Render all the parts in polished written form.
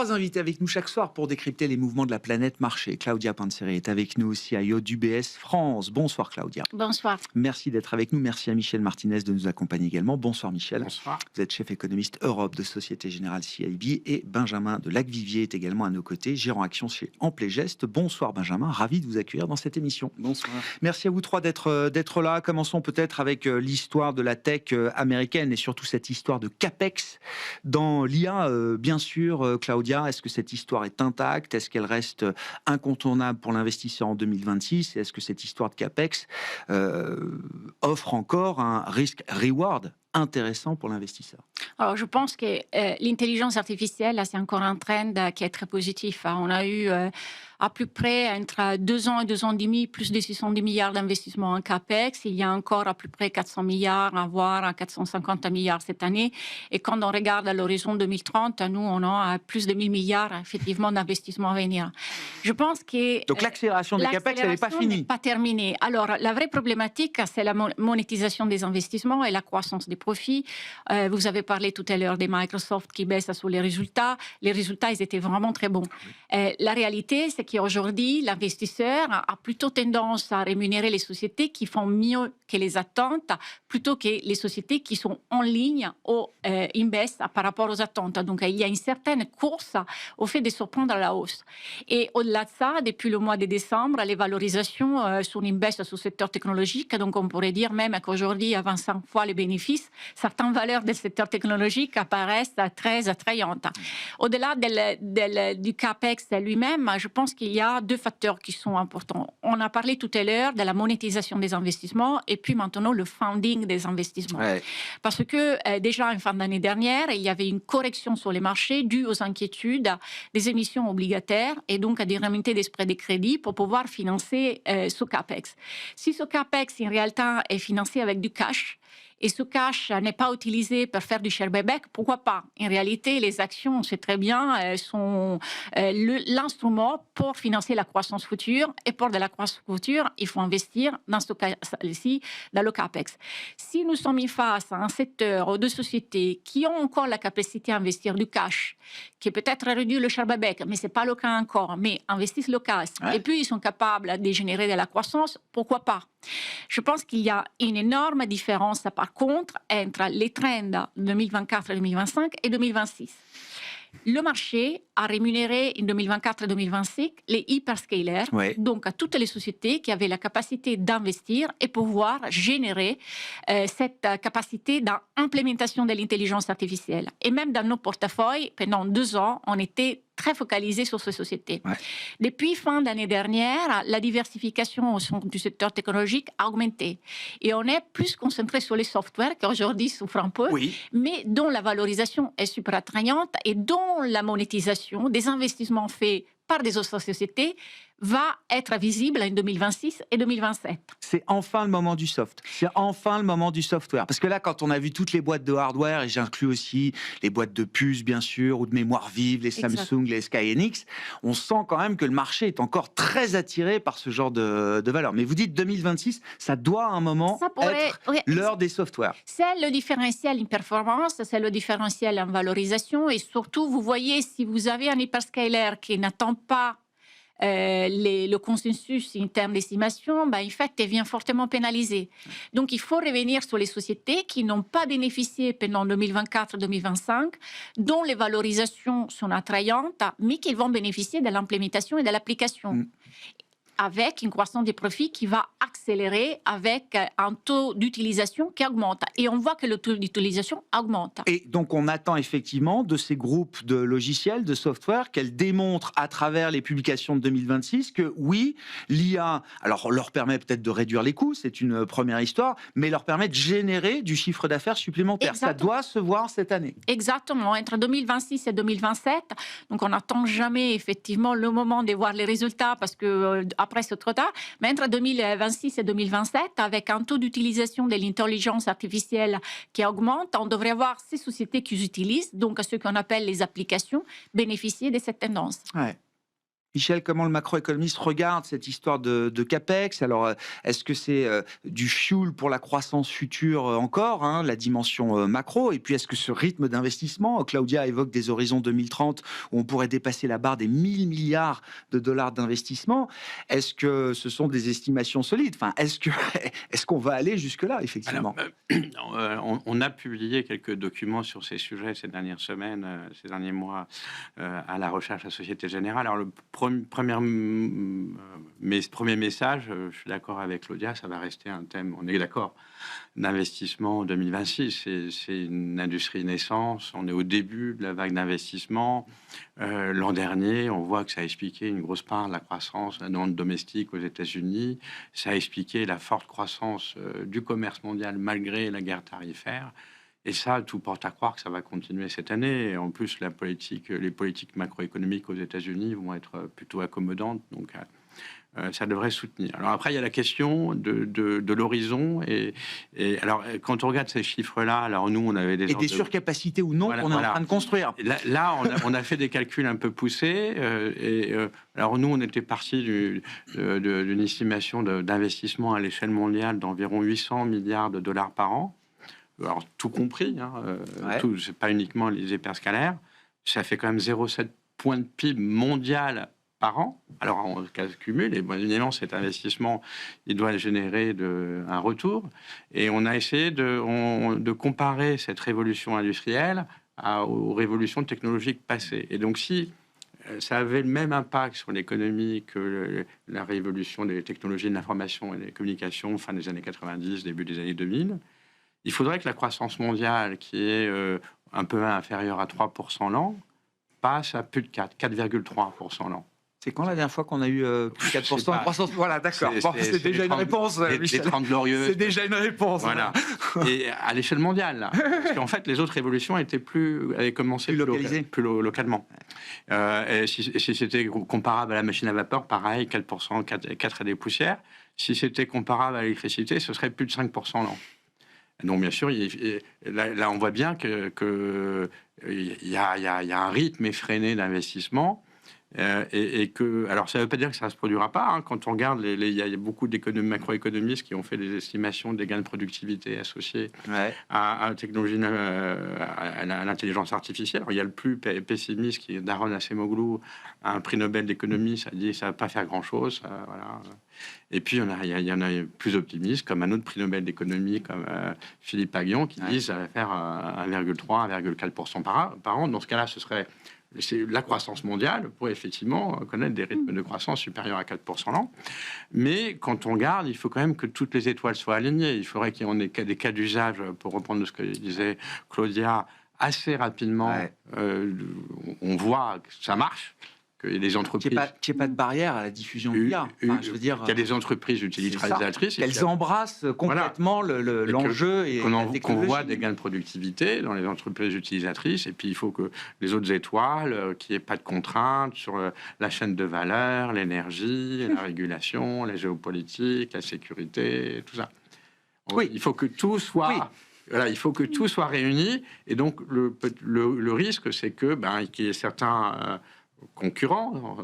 3 invités avec nous chaque soir pour décrypter les mouvements de la planète marché. Claudia Panzeri est avec nous, CIO d'UBS France. Bonsoir Claudia. Bonsoir. Merci d'être avec nous. Merci à Michel Martinez de nous accompagner également. Bonsoir Michel. Bonsoir. Vous êtes chef économiste Europe de Société Générale CIB et Benjamin de Lacvivier est également à nos côtés, gérant action chez Amplégest. Bonsoir Benjamin, ravi de vous accueillir dans cette émission. Bonsoir. Merci à vous trois d'être là. Commençons peut-être avec l'histoire de la tech américaine et surtout cette histoire de CAPEX dans l'IA, bien sûr. Claudia, est-ce que cette histoire est intacte? Est-ce qu'elle reste incontournable pour l'investisseur en 2026? Et est-ce que cette histoire de CAPEX offre encore un risk-reward intéressant pour l'investisseur? Alors, je pense que l'intelligence artificielle, c'est encore un trend qui est très positif. On a eu à peu près entre 2 ans et 2 ans et demi, plus de 610 milliards d'investissements en CAPEX. Il y a encore à peu près 400 milliards, voire 450 milliards cette année. Et quand on regarde à l'horizon 2030, nous, on a plus de 1000 milliards, effectivement, d'investissements à venir. Je pense que... Donc l'accélération des CAPEX, elle n'est pas finie. Pas terminée. Alors, la vraie problématique, c'est la monétisation des investissements et la croissance des profits. Vous avez parlé tout à l'heure des Microsoft qui baissent sur les résultats. Les résultats, ils étaient vraiment très bons. La réalité, c'est qu'aujourd'hui, l'investisseur a plutôt tendance à rémunérer les sociétés qui font mieux que les attentes, plutôt que les sociétés qui sont en ligne ou in baisse par rapport aux attentes. Donc, il y a une certaine course au fait de surprendre à la hausse. Et au-delà de ça, depuis le mois de décembre, les valorisations sont in baisse sur le secteur technologique. Donc, on pourrait dire même qu'aujourd'hui, à 25 fois les bénéfices, certaines valeurs du secteur technologique apparaissent très attrayantes. Au-delà du CAPEX lui-même, je pense qu'il y a 2 facteurs qui sont importants. On a parlé tout à l'heure de la monétisation des investissements et puis maintenant le funding des investissements. Ouais. Parce que déjà en fin d'année dernière, il y avait une correction sur les marchés due aux inquiétudes des émissions obligataires et donc à des remontées des spreads de crédit pour pouvoir financer ce CAPEX. Si ce CAPEX en réalité est financé avec du cash, et ce cash n'est pas utilisé pour faire du share buyback, pourquoi pas? En réalité, les actions, on sait très bien, sont l'instrument pour financer la croissance future. Et pour de la croissance future, il faut investir dans ce cas-ci, dans le CAPEX. Si nous sommes face à un secteur ou de sociétés qui ont encore la capacité à investir du cash, qui peut-être réduit le share buyback, mais ce n'est pas le cas encore, mais investissent le cash, et puis ils sont capables de générer de la croissance, pourquoi pas? Je pense qu'il y a une énorme différence, par contre, entre les trends 2024, 2025 et 2026. Le marché a rémunéré en 2024 et 2025 les hyperscalers, donc à toutes les sociétés qui avaient la capacité d'investir et pouvoir générer cette capacité d'implémentation de l'intelligence artificielle. Et même dans nos portefeuilles, pendant 2 ans, on était très focalisé sur ces sociétés. Depuis fin d'année dernière, la diversification au sein du secteur technologique a augmenté. Et on est plus concentré sur les softwares qui aujourd'hui souffrent un peu, mais dont la valorisation est super attrayante et dont la monétisation des investissements faits par des autres sociétés va être visible en 2026 et 2027. C'est enfin le moment du soft. C'est enfin le moment du software. Parce que là, quand on a vu toutes les boîtes de hardware, et j'inclus aussi les boîtes de puces, bien sûr, ou de mémoire vive, les Samsung, les Skyenix, on sent quand même que le marché est encore très attiré par ce genre de valeur. Mais vous dites 2026, ça doit à un moment être l'heure des softwares. C'est le différentiel en performance, c'est le différentiel en valorisation. Et surtout, vous voyez, si vous avez un hyperscaler qui n'attend pas le consensus en termes d'estimation, en fait, il vient fortement pénaliser. Donc, il faut revenir sur les sociétés qui n'ont pas bénéficié pendant 2024-2025, dont les valorisations sont attrayantes, mais qui vont bénéficier de l'implémentation et de l'application. Avec une croissance des profits qui va accélérer avec un taux d'utilisation qui augmente. Et on voit que le taux d'utilisation augmente. Et donc, on attend effectivement de ces groupes de logiciels, de software, qu'elles démontrent à travers les publications de 2026 que oui, l'IA, alors leur permet peut-être de réduire les coûts, c'est une première histoire, mais leur permet de générer du chiffre d'affaires supplémentaire. Exactement. Ça doit se voir cette année. Exactement. Entre 2026 et 2027, donc on n'attend jamais effectivement le moment de voir les résultats parce que après c'est trop tard, mais entre 2026 et 2027, avec un taux d'utilisation de l'intelligence artificielle qui augmente, on devrait voir ces sociétés qui utilisent, donc ce qu'on appelle les applications, bénéficier de cette tendance. Ouais. Michel, comment le macroéconomiste regarde cette histoire de CAPEX? Alors, est-ce que c'est du fuel pour la croissance future encore, hein, la dimension macro? Et puis, est-ce que ce rythme d'investissement, Claudia évoque des horizons 2030 où on pourrait dépasser la barre des 1000 milliards de dollars d'investissement? Est-ce que ce sont des estimations solides? Enfin, est-ce qu'on va aller jusque-là, effectivement? On a publié quelques documents sur ces sujets ces dernières semaines, ces derniers mois, à la recherche à Société Générale. Alors, le premier message, je suis d'accord avec Claudia, ça va rester un thème, on est d'accord, d'investissement en 2026. C'est une industrie naissance, on est au début de la vague d'investissement. L'an dernier, on voit que ça a expliqué une grosse part de la croissance de la demande domestique aux États-Unis. Ça a expliqué la forte croissance du commerce mondial malgré la guerre tarifaire. Et ça, tout porte à croire que ça va continuer cette année. Et en plus, les politiques macroéconomiques aux États-Unis vont être plutôt accommodantes. Donc, ça devrait soutenir. Alors après, il y a la question de l'horizon. Et alors, quand on regarde ces chiffres-là, alors nous, on avait des... Et des surcapacités ou non qu'on est en train de construire. Là, on a fait des calculs un peu poussés. Alors nous, on était parti d'une estimation d'investissement à l'échelle mondiale d'environ 800 milliards de dollars par an. Alors, tout compris, hein, c'est pas uniquement les hyperscalaires, ça fait quand même 0,7 points de PIB mondial par an. Alors, on cumule, et évidemment, cet investissement, il doit générer un retour. Et on a essayé de comparer cette révolution industrielle aux révolutions technologiques passées. Et donc, si ça avait le même impact sur l'économie que la révolution des technologies de l'information et des communications fin des années 90, début des années 2000, il faudrait que la croissance mondiale, qui est un peu inférieure à 3% l'an, passe à plus de 4,3% l'an. C'est quand la dernière fois qu'on a eu plus de 4% de croissance? Voilà, d'accord. C'est déjà une réponse. Les 30 glorieuses. C'est déjà une réponse. Voilà. Et à l'échelle mondiale, là. Parce qu'en fait, les autres révolutions avaient commencé plus localement. Et si c'était comparable à la machine à vapeur, pareil, 4%, 4 et des poussières. Si c'était comparable à l'électricité, ce serait plus de 5% l'an. Donc, bien sûr, là, on voit bien qu'il y a un rythme effréné d'investissement. Alors, ça ne veut pas dire que ça ne se produira pas. Hein. Quand on regarde, il y a beaucoup macroéconomistes qui ont fait des estimations des gains de productivité associés à la technologie, à l'intelligence artificielle. Alors, il y a le plus pessimiste, qui est Daron Acemoglu, un prix Nobel d'économie. Ça dit que ça ne va pas faire grand-chose. Voilà. Et puis, il y en a plus optimistes, comme un autre prix Nobel d'économie, comme Philippe Aghion, qui dit que ça va faire 1,3, 1,4% par an. Dans ce cas-là, c'est la croissance mondiale pour effectivement connaître des rythmes de croissance supérieurs à 4% l'an. Mais quand on regarde, il faut quand même que toutes les étoiles soient alignées. Il faudrait qu'il y ait des cas d'usage, pour reprendre ce que disait Claudia, assez rapidement. On voit que ça marche. Que les entreprises... Qu'il n'y ait pas de barrière à la diffusion de l'IA. Enfin, je veux dire, qu'il y a des entreprises utilisatrices. Qu'elles embrassent complètement l'enjeu et la technologie. Qu'on voit des gains de productivité dans les entreprises utilisatrices. Et puis, il faut que les autres étoiles, qu'il n'y ait pas de contraintes sur la chaîne de valeur, l'énergie, la régulation, la géopolitique, la sécurité, tout ça. Oui. Il faut que tout soit... Oui. Voilà, il faut que tout soit réuni. Et donc, le risque, c'est qu'il y ait certains... concurrents,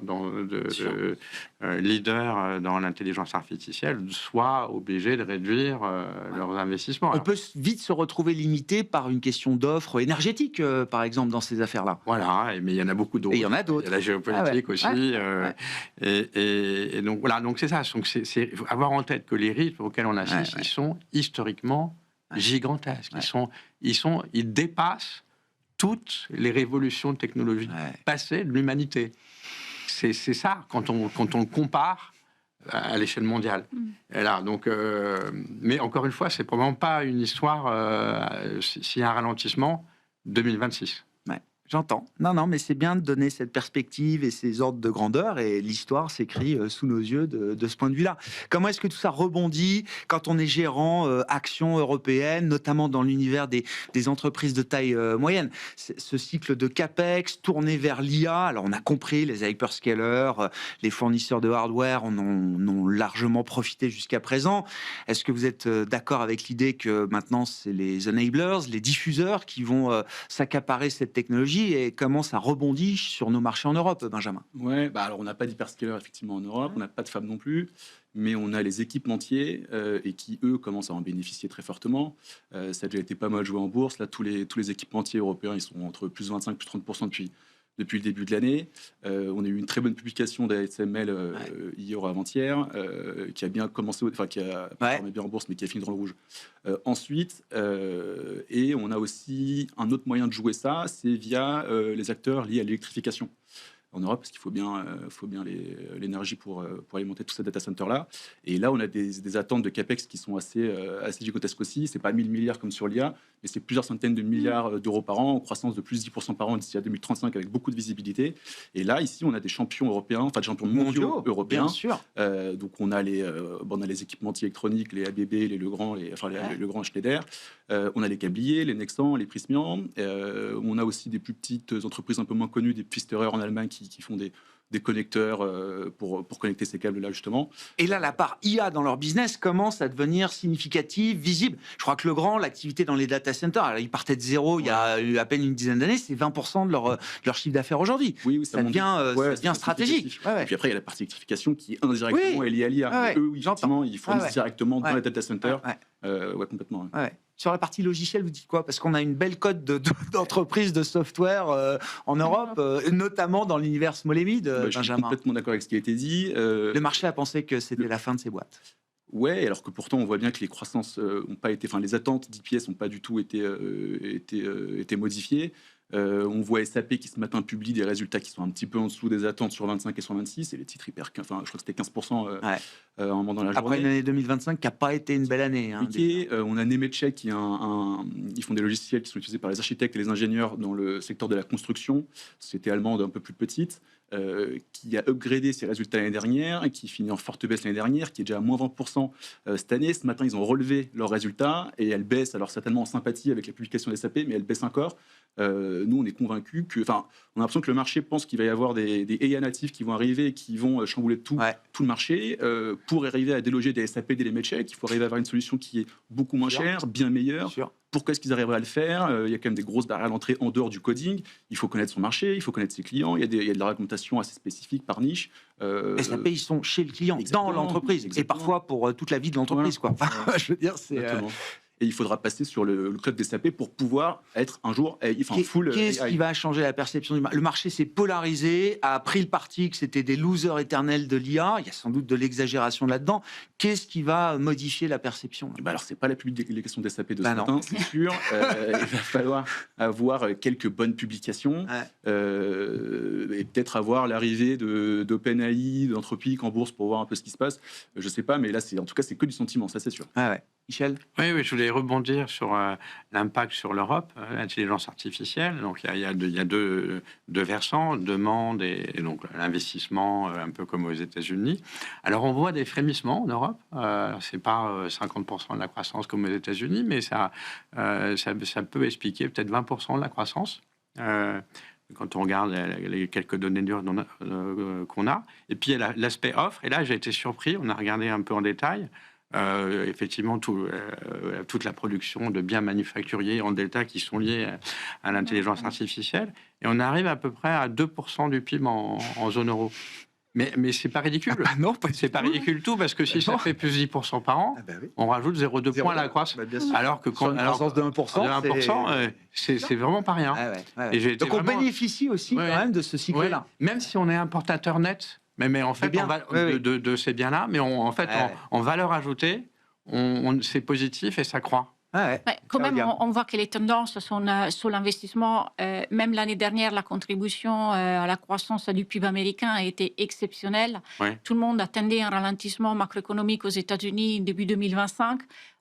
leaders dans l'intelligence artificielle, soient obligés de réduire leurs investissements. On peut vite se retrouver limité par une question d'offre énergétique, par exemple, dans ces affaires-là. Voilà, mais il y en a beaucoup d'autres. Et il y en a d'autres. Il y a la géopolitique aussi. Et donc, voilà, donc c'est ça. Donc, c'est avoir en tête que les rythmes auxquels on assiste, ils sont historiquement gigantesques. Ils dépassent toutes les révolutions technologiques passées de l'humanité. C'est ça, quand on le compare à l'échelle mondiale. Et là, donc, mais encore une fois, c'est probablement pas une histoire, s'il y a un ralentissement, 2026. J'entends. Non, mais c'est bien de donner cette perspective et ces ordres de grandeur, et l'histoire s'écrit sous nos yeux de ce point de vue-là. Comment est-ce que tout ça rebondit quand on est gérant action européenne, notamment dans l'univers des entreprises de taille moyenne? Ce cycle de CAPEX tourné vers l'IA, alors on a compris, les hyperscalers, les fournisseurs de hardware en ont largement profité jusqu'à présent. Est-ce que vous êtes d'accord avec l'idée que maintenant, c'est les enablers, les diffuseurs qui vont s'accaparer cette technologie? technologie et comment ça rebondit sur nos marchés en Europe, Benjamin. Ouais, alors on n'a pas d'hyperscaler effectivement en Europe, on n'a pas de fab non plus, mais on a les équipementiers et qui, eux, commencent à en bénéficier très fortement. Ça a déjà été pas mal joué en bourse. Là, tous les équipementiers européens, ils sont entre plus 25, plus 30% depuis le début de l'année. On a eu une très bonne publication d'ASML hier ou avant-hier, qui a bien commencé, qui a performé bien en bourse, mais qui a fini dans le rouge. Ensuite, et on a aussi un autre moyen de jouer ça, c'est via les acteurs liés à l'électrification en Europe, parce qu'il faut bien l'énergie pour alimenter tous ces data centers-là. Et là, on a des attentes de CAPEX qui sont assez gigantesques aussi. Ce n'est pas 1000 milliards comme sur l'IA, mais c'est plusieurs centaines de milliards d'euros par an, en croissance de plus de 10% par an d'ici à 2035, avec beaucoup de visibilité. Et là, ici, on a des champions européens, enfin des champions mondiaux européens. Bien sûr. Donc, on a les équipementiers électroniques, les ABB, les Legrand, les Legrand Schneider. On a les Câbliers, les Nexans, les Prysmian. On a aussi des plus petites entreprises un peu moins connues, des Pfisterer en Allemagne qui font des connecteurs pour connecter ces câbles-là, justement. Et là, la part IA dans leur business commence à devenir significative, visible. Je crois que Legrand, l'activité dans les data centers, alors, ils partaient de zéro il y a à peine une dizaine d'années, c'est 20% de leur chiffre d'affaires aujourd'hui. Oui, ça devient stratégique. Et puis après, il y a la partie électrification qui, indirectement, est liée à l'IA. Eux, effectivement, ils fournissent directement dans les data centers. Complètement. Sur la partie logicielle, vous dites quoi? Parce qu'on a une belle cote d'entreprises de software en Europe, notamment dans l'univers small et mid, Benjamin. Je suis complètement d'accord avec ce qui a été dit. Le marché a pensé que c'était la fin de ces boîtes. Ouais, alors que pourtant on voit bien que les croissances ont pas été, les attentes d'IPS n'ont pas du tout été modifiées. On voit SAP qui ce matin publie des résultats qui sont un petit peu en dessous des attentes sur 25 et sur 26, et les titres hyper, je crois que c'était 15% à un moment dans la journée. Après une année 2025 qui n'a pas été une belle année. On a Nemetschek qui ils font des logiciels qui sont utilisés par les architectes et les ingénieurs dans le secteur de la construction. C'était allemande un peu plus petite. Qui a upgradé ses résultats l'année dernière et qui finit en forte baisse l'année dernière, qui est déjà à moins 20% cette année. Ce matin, ils ont relevé leurs résultats et elles baissent, alors certainement en sympathie avec la publication des SAP, mais elles baissent encore. Nous, on est convaincus que, on a l'impression que le marché pense qu'il va y avoir des AI natifs qui vont arriver et qui vont chambouler tout le marché pour arriver à déloger des SAP, des Nemetschek. Il faut arriver à avoir une solution qui est beaucoup moins chère, bien meilleure. Pourquoi est-ce qu'ils arriveraient à le faire? Il y a quand même des grosses barrières à l'entrée en dehors du coding. Il faut connaître son marché, il faut connaître ses clients. Il y a de la réglementation assez spécifique par niche. SAP, ils sont chez le client, dans l'entreprise, et parfois pour toute la vie de l'entreprise. Je veux dire, c'est... Et il faudra passer sur le cloud des SAP pour pouvoir être un jour full. Qu'est-ce qui va changer la perception du marché? Le marché s'est polarisé, a pris le parti que c'était des losers éternels de l'IA. Il y a sans doute de l'exagération là-dedans. Qu'est-ce qui va modifier la perception? Alors, c'est pas la publication des SAP de ce matin, c'est sûr. Il va falloir avoir quelques bonnes publications et peut-être avoir l'arrivée d'OpenAI, d'Anthropic en bourse pour voir un peu ce qui se passe. Je sais pas, mais là, en tout cas, c'est que du sentiment, ça c'est sûr. Michel? Oui, je voulais rebondir sur l'impact sur l'Europe, l'intelligence artificielle. Donc, il y a deux versants, demande et donc l'investissement, un peu comme aux États-Unis. Alors, on voit des frémissements en Europe. C'est pas 50% de la croissance comme aux États-Unis, mais ça peut expliquer peut-être 20% de la croissance. Quand on regarde les quelques données dures qu'on a. Et puis, il y a l'aspect offre. Et là, j'ai été surpris. On a regardé un peu en détail. Effectivement, toute la production de biens manufacturiers en delta qui sont liés à l'intelligence artificielle. Et on arrive à peu près à 2% du PIB en zone euro. Mais c'est pas ridicule. Non, c'est pas ridicule tout, parce que si ça fait plus 10% par an, on rajoute 0,2 points à la croissance. Alors que quand une croissance de 1%, c'est vraiment pas rien. Et donc on bénéficie aussi quand même de ce cycle-là. Même si on est importateur net. Mais en fait, de ces biens-là, mais en valeur ajoutée, c'est positif et ça croît. Quand même, on voit que les tendances sont sur l'investissement. Même l'année dernière, la contribution à la croissance du PIB américain a été exceptionnelle. Tout le monde attendait un ralentissement macroéconomique aux États-Unis début 2025.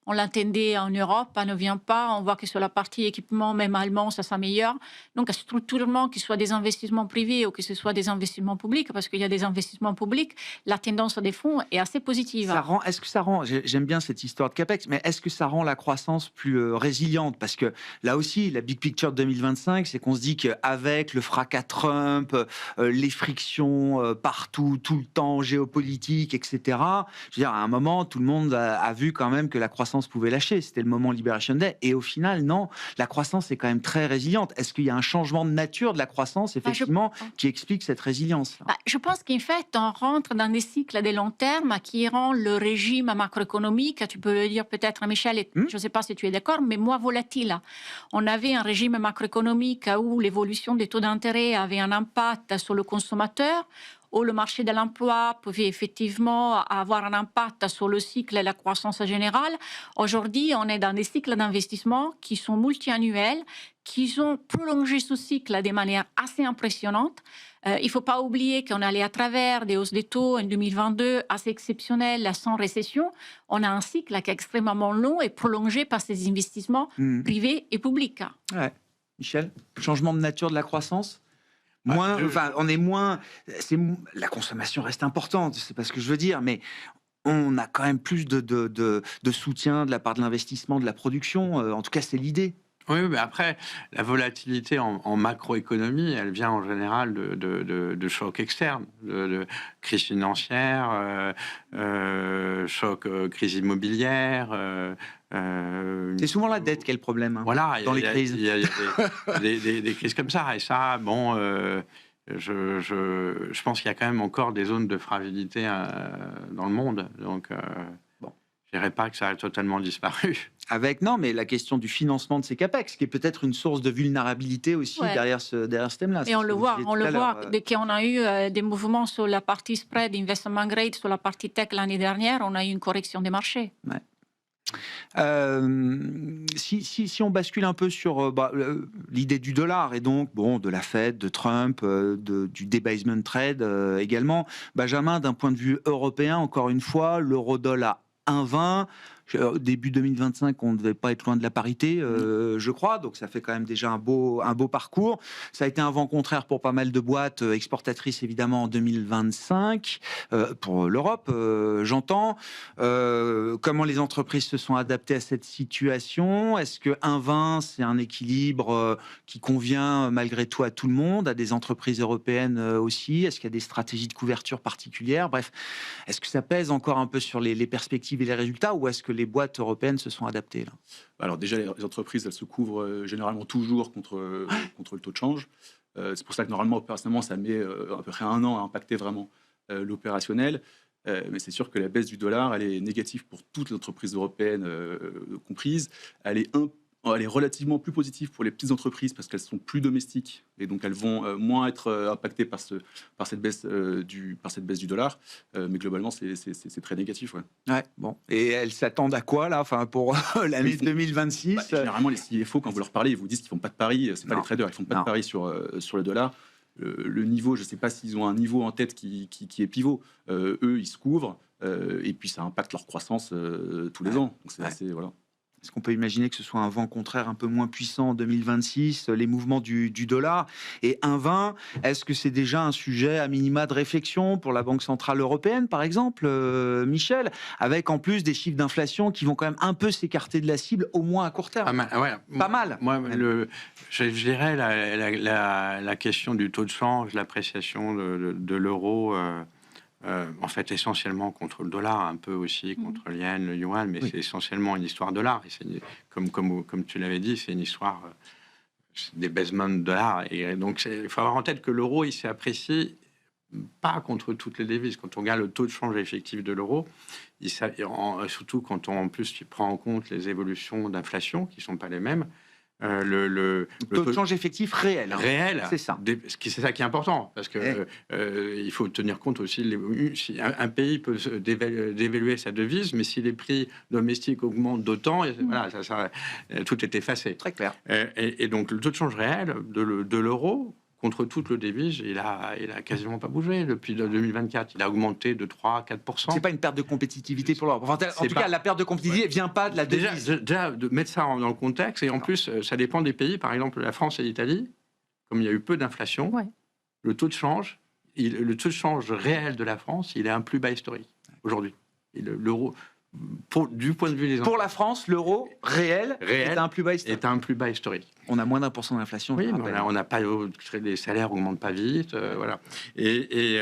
On l'attendait en Europe, ça ne vient pas. On voit que sur la partie équipement, même allemand, ça s'améliore. Donc, structurellement, que ce soit des investissements privés ou que ce soit des investissements publics, parce qu'il y a des investissements publics, la tendance des fonds est assez positive. Est-ce que ça rend, j'aime bien cette histoire de CAPEX, mais est-ce que ça rend la croissance plus résiliente? Parce que là aussi, la big picture de 2025, c'est qu'on se dit qu'avec le fracas Trump, les frictions partout, tout le temps, géopolitique, etc., je veux dire, à un moment, tout le monde a vu quand même que la croissance croissance pouvait lâcher. C'était le moment Liberation Day. Et au final, non, la croissance est quand même très résiliente. Est-ce qu'il y a un changement de nature de la croissance, effectivement, qui explique cette résilience? Je pense qu'en fait, on rentre dans des cycles de long terme qui rend le régime macroéconomique, tu peux le dire peut-être, Michel, je ne sais pas si tu es d'accord, mais moins volatile. On avait un régime macroéconomique où l'évolution des taux d'intérêt avait un impact sur le consommateur, où le marché de l'emploi pouvait effectivement avoir un impact sur le cycle et la croissance générale. Aujourd'hui, on est dans des cycles d'investissement qui sont multi-annuels, qui ont prolongé ce cycle de manière assez impressionnante. Il ne faut pas oublier qu'on allait à travers des hausses des taux en 2022 assez exceptionnelles, sans récession. On a un cycle qui est extrêmement long et prolongé par ces investissements privés et publics. Ouais. Michel, changement de nature de la croissance? On est moins. La consommation reste importante, c'est pas ce que je veux dire, mais on a quand même plus de soutien de la part de l'investissement, de la production. En tout cas, c'est l'idée. Oui, mais après, la volatilité en macroéconomie, elle vient en général de chocs externes, de crise financière, choc, crise immobilière. C'est souvent la dette qui est le problème, voilà, dans les crises. Il y a des crises comme ça. Et ça, bon, je pense qu'il y a quand même encore des zones de fragilité dans le monde. Donc, je dirais pas que ça a totalement disparu. Mais la question du financement de ces capex, qui est peut-être une source de vulnérabilité aussi derrière ce thème-là. Et on le voit, dès qu'on a eu des mouvements sur la partie spread, investment grade, sur la partie tech l'année dernière, on a eu une correction des marchés. Ouais. Si on bascule un peu sur l'idée du dollar et donc de la Fed, de Trump, du debasement trade également, Benjamin, d'un point de vue européen, encore une fois, l'euro-dollar 1,20. Début 2025, on ne devait pas être loin de la parité, je crois. Donc, ça fait quand même déjà un beau parcours. Ça a été un vent contraire pour pas mal de boîtes exportatrices, évidemment, en 2025, pour l'Europe, j'entends. Comment les entreprises se sont adaptées à cette situation? Est-ce que 1,20, c'est un équilibre qui convient malgré tout à tout le monde, à des entreprises européennes aussi? Est-ce qu'il y a des stratégies de couverture particulières? Bref, est-ce que ça pèse encore un peu sur les perspectives et les résultats, ou est-ce que les boîtes européennes se sont adaptées là? Alors déjà, les entreprises, elles se couvrent généralement toujours contre le taux de change. C'est pour ça que normalement, personnellement, ça met à peu près 1 an à impacter vraiment l'opérationnel. Mais c'est sûr que la baisse du dollar, elle est négative pour toutes les entreprises européennes comprises. Elle est relativement plus positive pour les petites entreprises parce qu'elles sont plus domestiques et donc elles vont moins être impactées par cette baisse du dollar. Mais globalement, c'est très négatif. Ouais, bon. Et elles s'attendent à quoi là, pour l'année 2026? Généralement, les CFO, quand vous leur parlez, ils vous disent qu'ils font pas de paris. C'est pas les traders, ils font pas de paris sur le dollar. Le niveau, je sais pas s'ils ont un niveau en tête qui est pivot. Eux, ils se couvrent et puis ça impacte leur croissance tous les ans. Donc c'est assez, voilà. Est-ce qu'on peut imaginer que ce soit un vent contraire un peu moins puissant en 2026, les mouvements du dollar? Et 1,20, est-ce que c'est déjà un sujet à minima de réflexion pour la Banque Centrale Européenne, par exemple, Michel, avec en plus des chiffres d'inflation qui vont quand même un peu s'écarter de la cible, au moins à court terme? Pas mal. Moi, je dirais la question du taux de change, l'appréciation de l'euro... en fait, essentiellement contre le dollar, un peu aussi contre le yen, le yuan, mais c'est essentiellement une histoire dollar. Et comme tu l'avais dit, c'est une histoire des baissements de dollars. Et donc, il faut avoir en tête que l'euro, il s'est apprécié pas contre toutes les devises. Quand on regarde le taux de change effectif de l'euro, surtout quand on en plus prend en compte les évolutions d'inflation, qui ne sont pas les mêmes, le taux de change effectif réel. Réel, c'est ça. C'est ça qui est important, parce que il faut tenir compte aussi, si un pays peut dévaluer sa devise, mais si les prix domestiques augmentent d'autant, voilà, tout est effacé. Très clair. Et donc le taux de change réel de l'euro, contre toute le devise, il a quasiment pas bougé depuis 2024. Il a augmenté de 3-4%. C'est pas une perte de compétitivité pour l'Europe. Enfin, en tout cas, la perte de compétitivité vient pas de la devise. Déjà, de mettre ça dans le contexte, et en plus, ça dépend des pays. Par exemple, la France et l'Italie, comme il y a eu peu d'inflation, le taux de change réel de la France, il est un plus bas historique aujourd'hui. L'euro... du point de vue des pour la France, l'euro réel est un plus bas historique. On a moins d'1% d'inflation. Oui, mais on n'a pas les salaires n'augmentent pas vite, voilà. Et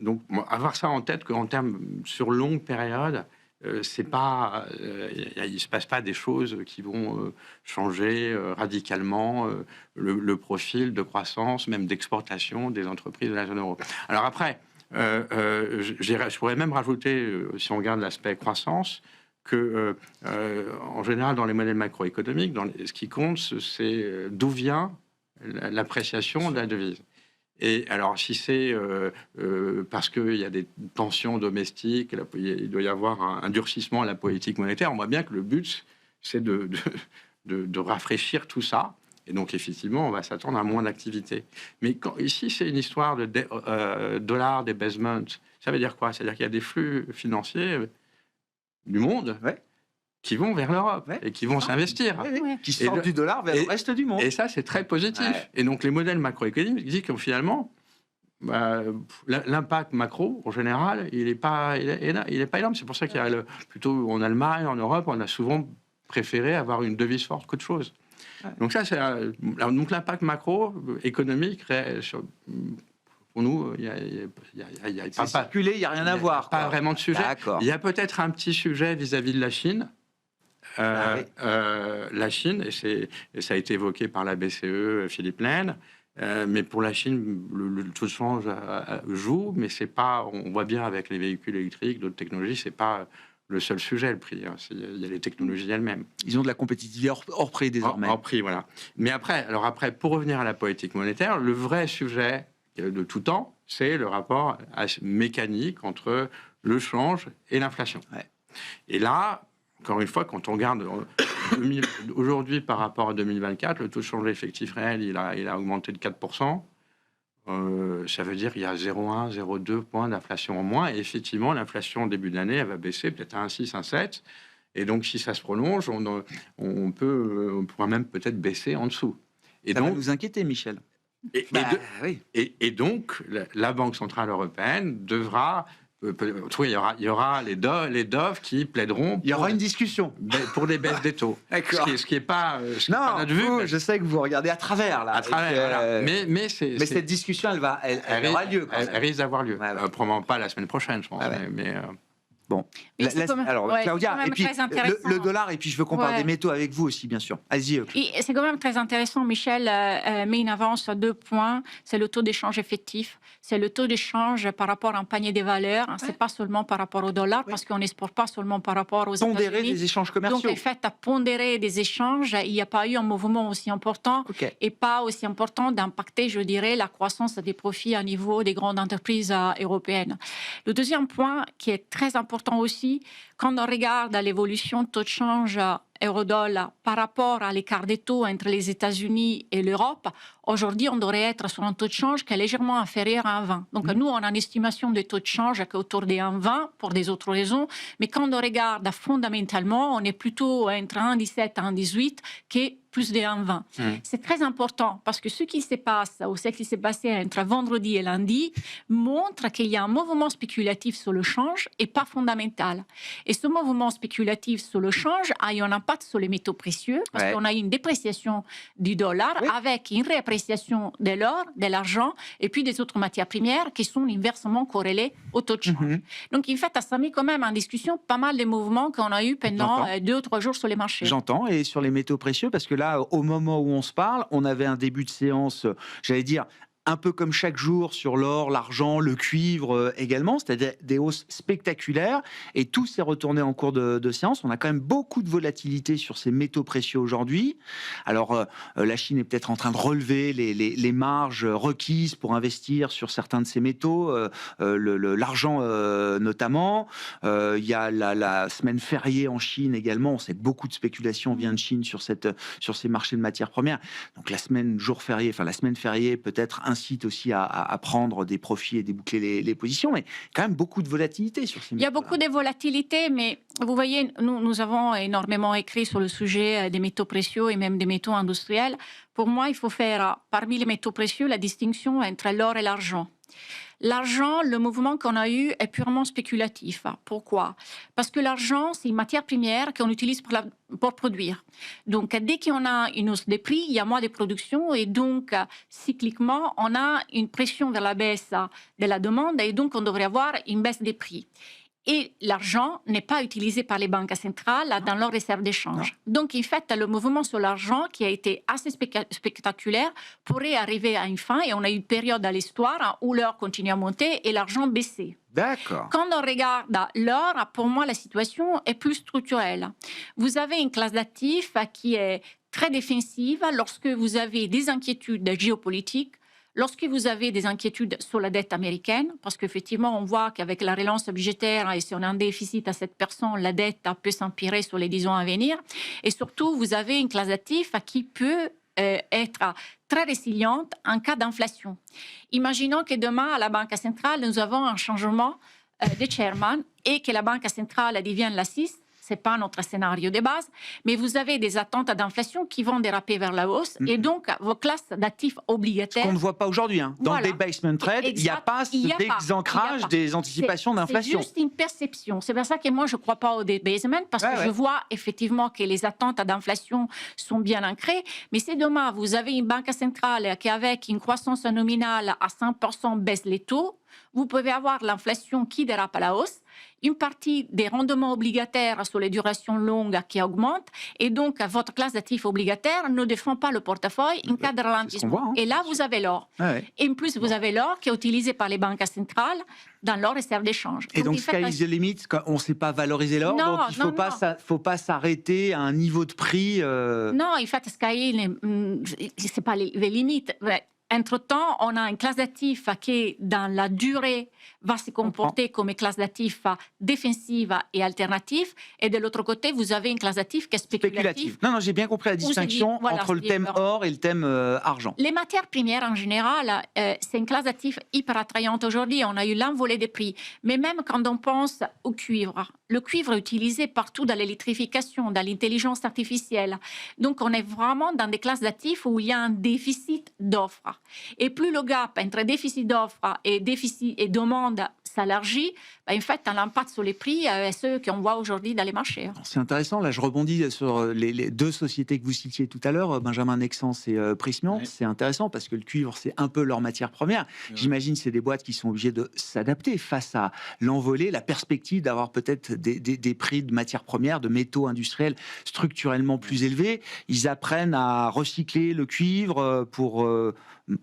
donc avoir ça en tête qu'en termes sur longue période, il ne se passe pas des choses qui vont changer radicalement le profil de croissance, même d'exportation des entreprises de la zone euro. Alors après, je pourrais même rajouter, si on regarde l'aspect croissance, que en général dans les modèles macroéconomiques, ce qui compte, c'est d'où vient l'appréciation de la devise. Et alors, si c'est parce qu'il y a des tensions domestiques, il doit y avoir un durcissement à la politique monétaire, on voit bien que le but, c'est de rafraîchir tout ça. Et donc, effectivement, on va s'attendre à moins d'activité. Mais ici, c'est une histoire de dollar debasement. Ça veut dire quoi? C'est-à-dire qu'il y a des flux financiers du monde qui vont vers l'Europe et qui vont s'investir. Qui sortent du dollar vers le reste du monde. Et ça, c'est très positif. Et donc, les modèles macroéconomiques disent que finalement, l'impact macro, en général, il n'est pas énorme. C'est pour ça qu'il y a plutôt en Allemagne, en Europe, on a souvent préféré avoir une devise forte qu'autre chose. Donc ça, donc l'impact macroéconomique, pour nous, il n'y a pas circulé, il n'y a rien à voir. Pas vraiment de sujet. Il y a peut-être un petit sujet vis-à-vis de la Chine. La Chine, et ça a été évoqué par la BCE, Philippe Lane, mais pour la Chine, le taux de change joue, mais c'est pas. On voit bien avec les véhicules électriques, d'autres technologies, c'est pas le seul sujet, le prix. Il y a les technologies elles-mêmes. Ils ont de la compétitivité hors prix désormais. Hors prix, voilà. Mais après, pour revenir à la politique monétaire, le vrai sujet de tout temps, c'est le rapport mécanique entre le change et l'inflation. Et là, encore une fois, quand on regarde aujourd'hui par rapport à 2024, le taux de change effectif réel, il a augmenté de 4%. Ça veut dire qu'il y a 0,1, 0,2 points d'inflation en moins. Et effectivement, l'inflation au début de l'année, elle va baisser peut-être à 1,6, 1,7. Et donc, si ça se prolonge, on pourra même peut-être baisser en dessous. Et ça va nous inquiéter, Michel. Et donc, la Banque Centrale Européenne devra... il y aura les DOV qui plaideront. Il y aura une discussion pour des baisses des taux. Ce qui n'est pas notre vue. Je sais que vous regardez à travers là. À travers. Voilà. Mais cette discussion, elle aura lieu. Elle risque d'avoir lieu. Probablement pas la semaine prochaine, je pense. Bon, alors Claudia, et puis le dollar, et puis je veux qu'on parle des métaux avec vous aussi, bien sûr. Allez-y. C'est quand même très intéressant. Michel met une avance sur 2 points. C'est le taux d'échange effectif. C'est le taux d'échange par rapport à un panier des valeurs. C'est pas seulement par rapport au dollar, parce qu'on n'exporte pas seulement par rapport aux États-Unis. Pondérer des échanges commerciaux. Donc, en fait, à pondérer des échanges, il n'y a pas eu un mouvement aussi important et pas aussi important d'impacter, je dirais, la croissance des profits à niveau des grandes entreprises européennes. Le deuxième point qui est très important aussi, quand on regarde l'évolution de taux de change euro-dollar par rapport à l'écart des taux entre les États-Unis et l'Europe, aujourd'hui, on devrait être sur un taux de change qui est légèrement inférieur à 1,20. Donc, nous, on a une estimation de taux de change qui est autour des 1,20 pour des autres raisons. Mais quand on regarde fondamentalement, on est plutôt entre 1,17 et 1,18 qui est plus de 1,20. C'est très important parce que ce qui se passe, ou ce qui s'est passé entre vendredi et lundi, montre qu'il y a un mouvement spéculatif sur le change et pas fondamental. Et ce mouvement spéculatif sur le change a eu un impact sur les métaux précieux parce qu'on a eu une dépréciation du dollar avec une réappréciation de l'or, de l'argent et puis des autres matières premières qui sont inversement corrélées au taux de change. Donc, en fait, ça a mis quand même en discussion pas mal de mouvements qu'on a eu pendant 2 ou 3 jours sur les marchés. J'entends. Et sur les métaux précieux, parce que là, au moment où on se parle, on avait un début de séance, j'allais dire, un peu comme chaque jour sur l'or, l'argent, le cuivre également, c'est-à-dire des hausses spectaculaires. Et tout s'est retourné en cours de séance. On a quand même beaucoup de volatilité sur ces métaux précieux aujourd'hui. Alors, la Chine est peut-être en train de relever les marges requises pour investir sur certains de ces métaux, l'argent notamment. Il y a la semaine fériée en Chine également. On sait que beaucoup de spéculation vient de Chine sur ces marchés de matières premières. Donc, la semaine fériée peut-être incite aussi à prendre des profits et déboucler les positions, mais quand même beaucoup de volatilité sur ces métaux. Il y a beaucoup de volatilité, mais vous voyez, nous avons énormément écrit sur le sujet des métaux précieux et même des métaux industriels. Pour moi, il faut faire, parmi les métaux précieux, la distinction entre l'or et l'argent. L'argent, le mouvement qu'on a eu est purement spéculatif. Pourquoi? Parce que l'argent, c'est une matière première qu'on utilise pour produire. Donc, dès qu'on a une hausse des prix, il y a moins de production et donc, cycliquement, on a une pression vers la baisse de la demande et donc, on devrait avoir une baisse des prix. Et l'argent n'est pas utilisé par les banques centrales dans leurs réserves d'échange. Donc, en fait, le mouvement sur l'argent, qui a été assez spectaculaire, pourrait arriver à une fin. Et on a eu une période dans l'histoire où l'or continue à monter et l'argent baissait. D'accord. Quand on regarde l'or, pour moi, la situation est plus structurelle. Vous avez une classe d'actifs qui est très défensive lorsque vous avez des inquiétudes géopolitiques, lorsque vous avez des inquiétudes sur la dette américaine, parce qu'effectivement, on voit qu'avec la relance budgétaire, et si on a un déficit à 7%, la dette peut s'empirer sur les 10 ans à venir. Et surtout, vous avez une classe d'actifs qui peut être très résiliente en cas d'inflation. Imaginons que demain, à la Banque centrale, nous avons un changement de chairman et que la Banque centrale devienne la 6. Ce n'est pas notre scénario de base, mais vous avez des attentes d'inflation qui vont déraper vers la hausse, et donc vos classes d'actifs obligataires... Ce qu'on ne voit pas aujourd'hui. Hein. Dans le debasement trade, il n'y a pas cet ancrage des anticipations d'inflation. C'est juste une perception. C'est pour ça que moi, je ne crois pas au debasement, parce que je vois effectivement que les attentes d'inflation sont bien ancrées. Mais si demain, vous avez une banque centrale qui, avec une croissance nominale à 5%, baisse les taux, vous pouvez avoir l'inflation qui dérape à la hausse, une partie des rendements obligataires sur les durations longues qui augmentent, et donc votre classe d'actifs obligataires ne défend pas le portefeuille en cas de ralentissement. Et là, vous avez l'or. Et en plus, vous avez l'or qui est utilisé par les banques centrales dans leurs réserves d'échange. Et donc, sky is the limit, on ne sait pas valoriser l'or, donc il ne faut pas s'arrêter à un niveau de prix... Non, en fait, sky, ce n'est pas les limites. Entre-temps, on a une classe d'actifs qui, dans la durée, va se comporter comme une classe d'actifs défensive et alternative. Et de l'autre côté, vous avez une classe d'actifs qui est spéculative. Non, j'ai bien compris la distinction entre le thème or et le thème argent. Les matières premières, en général, c'est une classe d'actifs hyper attrayante aujourd'hui. On a eu l'envolée des prix. Mais même quand on pense au cuivre, le cuivre est utilisé partout dans l'électrification, dans l'intelligence artificielle. Donc, on est vraiment dans des classes d'actifs où il y a un déficit d'offres. Et plus le gap entre déficit d'offres et demande s'élargit, en fait, un impact sur les prix, ceux qu'on voit aujourd'hui dans les marchés. C'est intéressant. Là, je rebondis sur les deux sociétés que vous citiez tout à l'heure, Benjamin Nexans et Prysmian. C'est intéressant parce que le cuivre, c'est un peu leur matière première. J'imagine que c'est des boîtes qui sont obligées de s'adapter face à l'envolée, la perspective d'avoir peut-être des prix de matières premières, de métaux industriels structurellement plus élevés. Ils apprennent à recycler le cuivre pour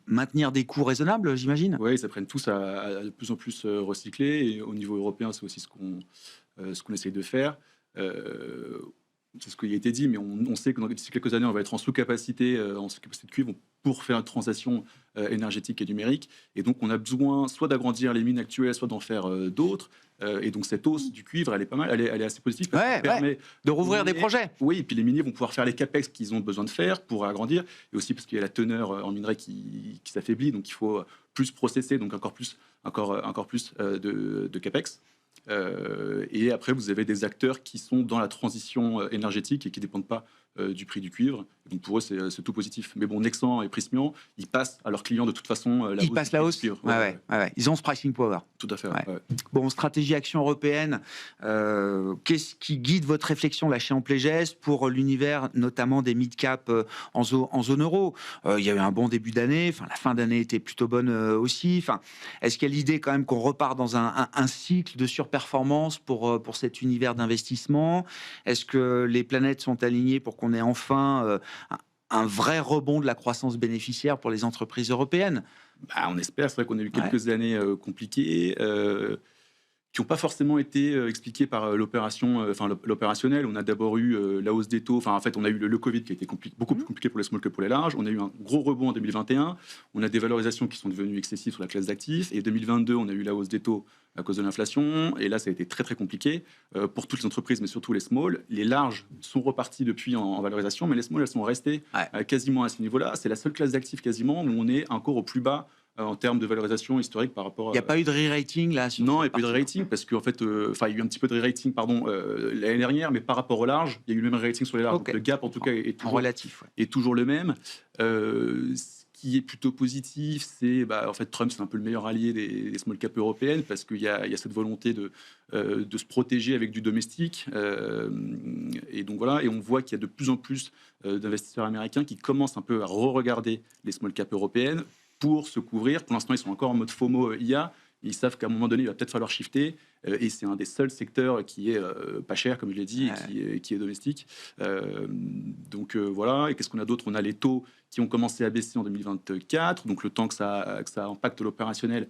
maintenir des coûts raisonnables, j'imagine. Oui, ils apprennent tous à de plus en plus recycler. Et au niveau européen, c'est aussi ce qu'on essaye de faire. C'est ce qui a été dit, mais on sait que d'ici quelques années, on va être en sous-capacité de cuivre pour faire une transition énergétique et numérique. Et donc, on a besoin soit d'agrandir les mines actuelles, soit d'en faire d'autres. Et donc, cette hausse du cuivre, elle est pas mal, elle est assez positive. Parce qu'elle permet de rouvrir des projets. Oui, et puis les miniers vont pouvoir faire les capex qu'ils ont besoin de faire pour agrandir. Et aussi parce qu'il y a la teneur en minerai qui s'affaiblit. Donc, il faut plus processer, donc encore plus de capex. Et après, vous avez des acteurs qui sont dans la transition énergétique et qui ne dépendent pas du prix du cuivre. Donc pour eux, c'est tout positif. Mais bon, Nexans et Prysmian, ils passent à leurs clients de toute façon la hausse. Ils passent la hausse. Ils ont ce pricing power. Tout à fait. Bon, stratégie action européenne. Qu'est-ce qui guide votre réflexion là chez Amplegest pour l'univers, notamment des mid-cap en zone euro? Il y a eu un bon début d'année. Enfin, la fin d'année était plutôt bonne aussi. Enfin, est-ce qu'il y a l'idée quand même qu'on repart dans un cycle de surperformance pour cet univers d'investissement? Est-ce que les planètes sont alignées pour qu'on ait enfin un vrai rebond de la croissance bénéficiaire pour les entreprises européennes? On espère. C'est vrai qu'on a eu quelques années compliquées qui n'ont pas forcément été expliquées par l'opérationnel. On a d'abord eu la hausse des taux. En fait, on a eu le Covid qui a été beaucoup plus compliqué pour les small que pour les larges. On a eu un gros rebond en 2021. On a des valorisations qui sont devenues excessives sur la classe d'actifs. Et 2022, on a eu la hausse des taux à cause de l'inflation. Et là, ça a été très, très compliqué pour toutes les entreprises, mais surtout les small. Les larges sont repartis depuis en valorisation, mais les small, elles sont restées quasiment à ce niveau-là. C'est la seule classe d'actifs quasiment où on est encore au plus bas en termes de valorisation historique par rapport à... Il n'y a pas eu de re-rating là? Non, il n'y a pas eu de re-rating parce qu'en fait, il y a eu un petit peu de re-rating l'année dernière, mais par rapport aux larges, il y a eu le même re-rating sur les larges. Donc, le gap, en tout cas, est toujours le même. Ce qui est plutôt positif, c'est en fait Trump, c'est un peu le meilleur allié des small cap européennes parce qu'il y a cette volonté de se protéger avec du domestique. Et donc voilà, et on voit qu'il y a de plus en plus d'investisseurs américains qui commencent un peu à re-regarder les small cap européennes pour se couvrir. Pour l'instant, ils sont encore en mode FOMO IA, Ils savent qu'à un moment donné, il va peut-être falloir shifter. Et c'est un des seuls secteurs qui est pas cher, comme je l'ai dit, et qui est domestique. Donc voilà. Et qu'est-ce qu'on a d'autre? On a les taux qui ont commencé à baisser en 2024. Donc le temps que ça impacte l'opérationnel,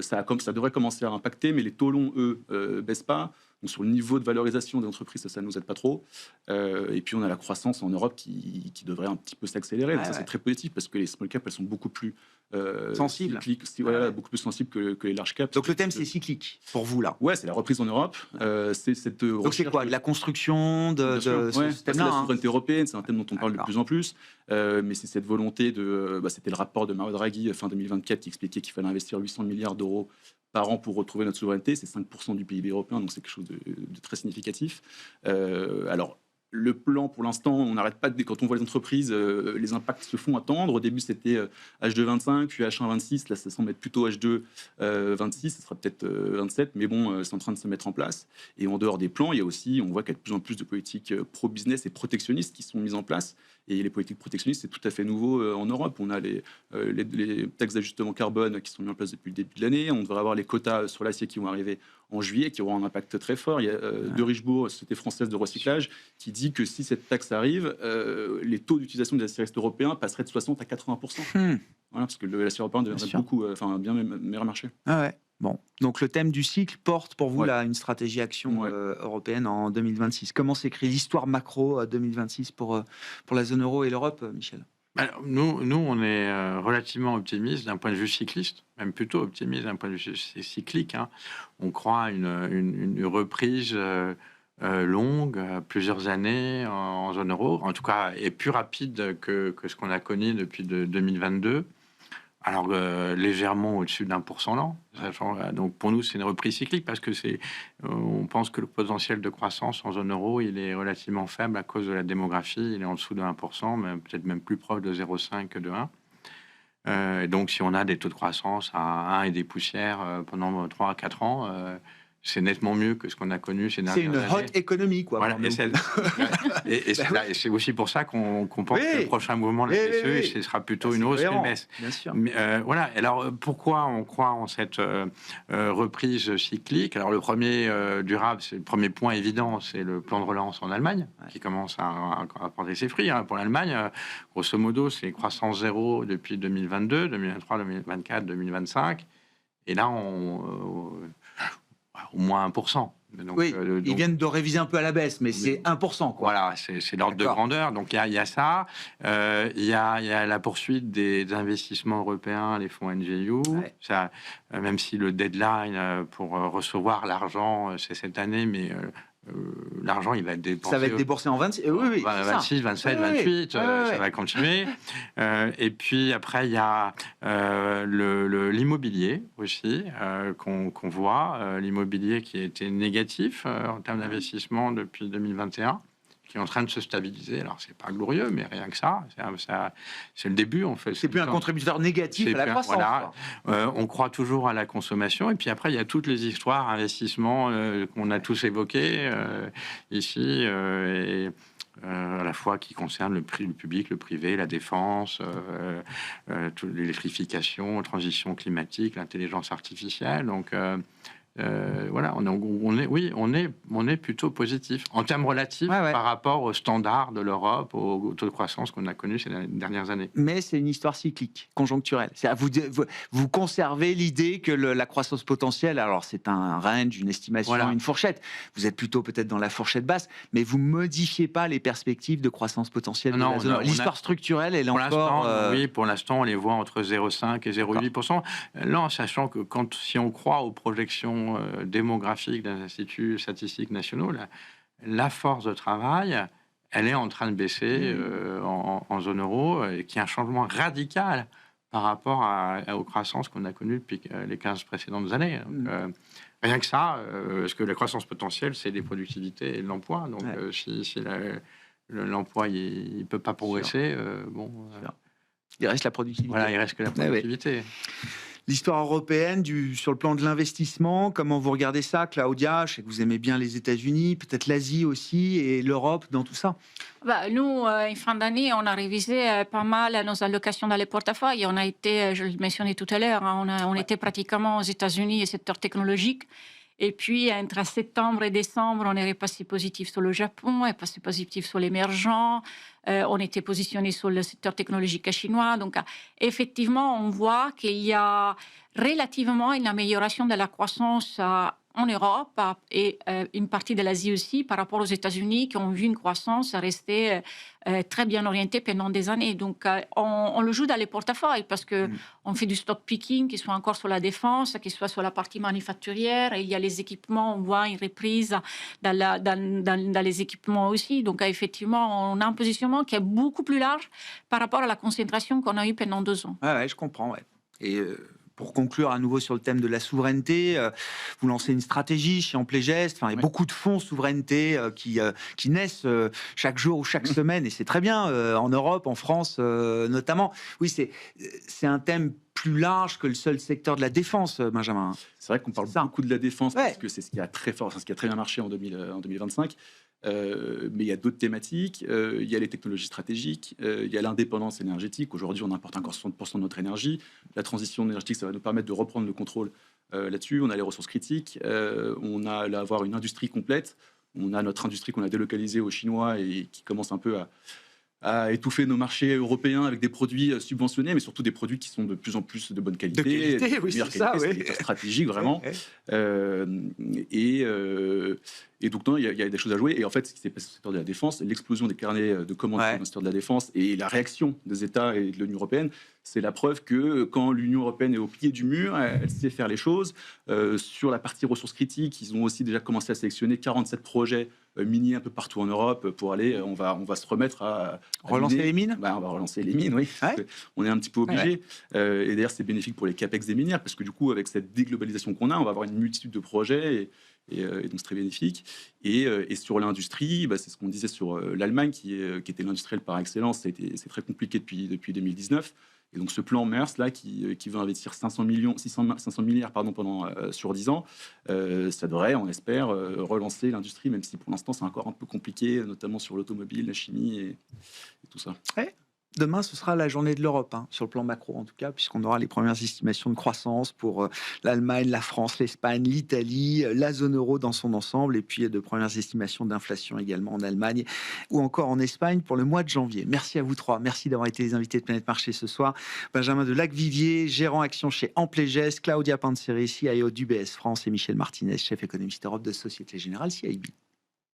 ça devrait commencer à impacter. Mais les taux longs, eux, baissent pas. Donc sur le niveau de valorisation des entreprises, ça ne nous aide pas trop. Et puis on a la croissance en Europe qui devrait un petit peu s'accélérer. Donc ça, c'est très positif parce que les small caps, elles sont beaucoup plus sensibles, beaucoup plus sensibles que les large caps. Donc le thème, c'est cyclique pour vous là. Ouais, c'est la reprise en Europe. C'est cette donc c'est quoi? De la construction de ce c'est la souveraineté européenne. C'est un thème dont on parle de plus en plus. Mais c'est cette volonté de. C'était le rapport de Mario Draghi fin 2024 qui expliquait qu'il fallait investir 800 milliards d'euros par an pour retrouver notre souveraineté. C'est 5% du PIB européen, donc c'est quelque chose de très significatif. Alors, le plan, pour l'instant, on n'arrête pas quand on voit les entreprises, les impacts se font attendre. Au début, c'était H2 25, puis H1 26. Là, ça semble être plutôt H2 26. Ce sera peut-être 27, mais bon, c'est en train de se mettre en place. Et en dehors des plans, il y a aussi, on voit qu'il y a de plus en plus de politiques pro-business et protectionnistes qui sont mises en place. Et les politiques protectionnistes, c'est tout à fait nouveau en Europe. On a les taxes d'ajustement carbone qui sont mises en place depuis le début de l'année. On devrait avoir les quotas sur l'acier qui vont arriver en juillet, qui auront un impact très fort. Il y a de Richebourg, société française de recyclage, qui dit que si cette taxe arrive, les taux d'utilisation des aciéristes européens passeraient de 60 à 80%. Voilà, parce que l'acier européen deviendrait bien meilleur marché. Ah ouais. Bon, donc le thème du cycle porte pour vous là une stratégie action européenne en 2026. Comment s'écrit l'histoire macro 2026 pour la zone euro et l'Europe, Michel? Alors, nous, on est relativement optimiste d'un point de vue cycliste, même plutôt optimiste d'un point de vue cyclique. Hein. On croit à une reprise longue, plusieurs années en zone euro, en tout cas, et plus rapide que ce qu'on a connu depuis 2022. Alors, légèrement au-dessus d'1% l'an. Donc, pour nous, c'est une reprise cyclique parce que on pense que le potentiel de croissance en zone euro, il est relativement faible à cause de la démographie. Il est en dessous de 1%, mais peut-être même plus proche de 0,5 que de 1. Et donc, si on a des taux de croissance à 1 et des poussières pendant 3 à 4 ans, c'est nettement mieux que ce qu'on a connu ces dernières années. C'est une hot économie, quoi. Voilà, et c'est aussi pour ça qu'on pense que le prochain mouvement de la BCE, ce sera plutôt une hausse qu'une baisse. Bien sûr. Mais, voilà. Alors, pourquoi on croit en cette reprise cyclique? Alors, le premier durable, c'est le premier point évident, c'est le plan de relance en Allemagne, qui commence à porter ses fruits. Hein. Pour l'Allemagne, grosso modo, c'est croissance zéro depuis 2022, 2023, 2024, 2025. Et là, au moins 1%. Donc, ils viennent de réviser un peu à la baisse, mais c'est 1%. Quoi. Voilà, c'est l'ordre de grandeur. Donc, il y a ça. Il y a la poursuite des investissements européens, les fonds NGU. Ça, même si le deadline pour recevoir l'argent, c'est cette année, mais... l'argent, il va être dépensé. Ça va être déboursé en 26, 26, 27, 28, ça va continuer. Et puis après, il y a l'immobilier aussi, qu'on voit. L'immobilier qui a été négatif en termes d'investissement depuis 2021, qui est en train de se stabiliser. Alors, c'est pas glorieux, mais rien que ça, c'est le début, en fait. C'est plus un contributeur négatif à la croissance. Voilà. On croit toujours à la consommation. Et puis après, il y a toutes les histoires, investissements qu'on a tous évoqués ici, et à la fois qui concernent le public, le privé, la défense, l'électrification, transition climatique, l'intelligence artificielle. Donc... voilà, on est plutôt positif en termes relatifs par rapport aux standards de l'Europe, au taux de croissance qu'on a connu ces dernières années. Mais c'est une histoire cyclique, conjoncturelle. Vous conservez l'idée que la croissance potentielle, alors c'est un range, une estimation, une fourchette. Vous êtes plutôt peut-être dans la fourchette basse, mais vous modifiez pas les perspectives de croissance potentielle. L'histoire structurelle, elle est encore... Oui, pour l'instant, on les voit entre 0,5 et 0,8%. Là, en sachant que si on croit aux projections démographique des instituts statistiques nationaux, la force de travail, elle est en train de baisser en zone euro, et qui est un changement radical par rapport aux croissances qu'on a connues depuis les 15 précédentes années. Donc, rien que ça, parce que la croissance potentielle, c'est les productivités et l'emploi. Donc, si l'emploi, il ne peut pas progresser, il reste la productivité. Voilà, il reste que la productivité. L'histoire européenne sur le plan de l'investissement, comment vous regardez ça, Claudia? Je sais que vous aimez bien les États-Unis, peut-être l'Asie aussi, et l'Europe dans tout ça. Nous, en fin d'année, on a révisé pas mal nos allocations dans les portefeuilles. On a été, je le mentionnais tout à l'heure, on était pratiquement aux États-Unis et secteur technologique. Et puis, entre septembre et décembre, on est repassé positif sur le Japon, on est passé positif sur l'émergent, on était positionné sur le secteur technologique chinois. Donc, effectivement, on voit qu'il y a relativement une amélioration de la croissance en Europe et une partie de l'Asie aussi par rapport aux États-Unis qui ont vu une croissance rester très bien orientée pendant des années. Donc, on le joue dans les portefeuilles parce qu'on fait du stock picking, qu'il soit encore sur la défense, qu'il soit sur la partie manufacturière. Et il y a les équipements, on voit une reprise dans les équipements aussi. Donc, effectivement, on a un positionnement qui est beaucoup plus large par rapport à la concentration qu'on a eue pendant 2 ans. Ah ouais, je comprends, ouais. Et pour conclure à nouveau sur le thème de la souveraineté, vous lancez une stratégie chez Amplégest. Enfin, il y a beaucoup de fonds souveraineté qui naissent chaque jour ou chaque semaine, et c'est très bien, en Europe, en France notamment. Oui, c'est un thème plus large que le seul secteur de la défense, Benjamin. C'est vrai qu'on parle beaucoup de la défense parce que c'est ce qui a très fort, ce qui a très bien marché en 2025. Mais il y a d'autres thématiques, il y a les technologies stratégiques, il y a l'indépendance énergétique. Aujourd'hui, on importe encore 60% de notre énergie. La transition énergétique, ça va nous permettre de reprendre le contrôle là-dessus. On a les ressources critiques, on a avoir une industrie complète. On a notre industrie qu'on a délocalisée aux Chinois et qui commence un peu à étouffer nos marchés européens avec des produits subventionnés, mais surtout des produits qui sont de plus en plus de bonne qualité. De qualité, oui, c'est ça, oui. C'est stratégique, vraiment. Et donc, non, il y a des choses à jouer. Et en fait, ce qui s'est passé au secteur de la défense, l'explosion des carnets de commandes dans le secteur de la défense et la réaction des États et de l'Union européenne, c'est la preuve que quand l'Union européenne est au pied du mur, elle sait faire les choses. Sur la partie ressources critiques, ils ont aussi déjà commencé à sélectionner 47 projets miniers un peu partout en Europe pour aller. On va se remettre à relancer les mines. On va relancer les mines, oui. Ouais. On est un petit peu obligé. Et d'ailleurs, c'est bénéfique pour les capex des minières parce que du coup, avec cette déglobalisation qu'on a, on va avoir une multitude de projets. Et donc c'est très bénéfique. Et sur l'industrie, c'est ce qu'on disait sur l'Allemagne, qui était l'industriel par excellence. C'est très compliqué depuis 2019. Et donc ce plan MERS là, qui veut investir 500 milliards sur 10 ans, ça devrait, on espère, relancer l'industrie, même si pour l'instant c'est encore un peu compliqué, notamment sur l'automobile, la chimie et tout ça. Ouais. Demain, ce sera la journée de l'Europe, sur le plan macro en tout cas, puisqu'on aura les premières estimations de croissance pour l'Allemagne, la France, l'Espagne, l'Italie, la zone euro dans son ensemble, et puis de premières estimations d'inflation également en Allemagne ou encore en Espagne pour le mois de janvier. Merci à vous trois, merci d'avoir été les invités de Planète Marché ce soir. Benjamin de Lacvivier, gérant action chez Amplégest, Claudia Panzeri, CIO d'UBS France, et Michel Martinez, chef économiste Europe de Société Générale CIB.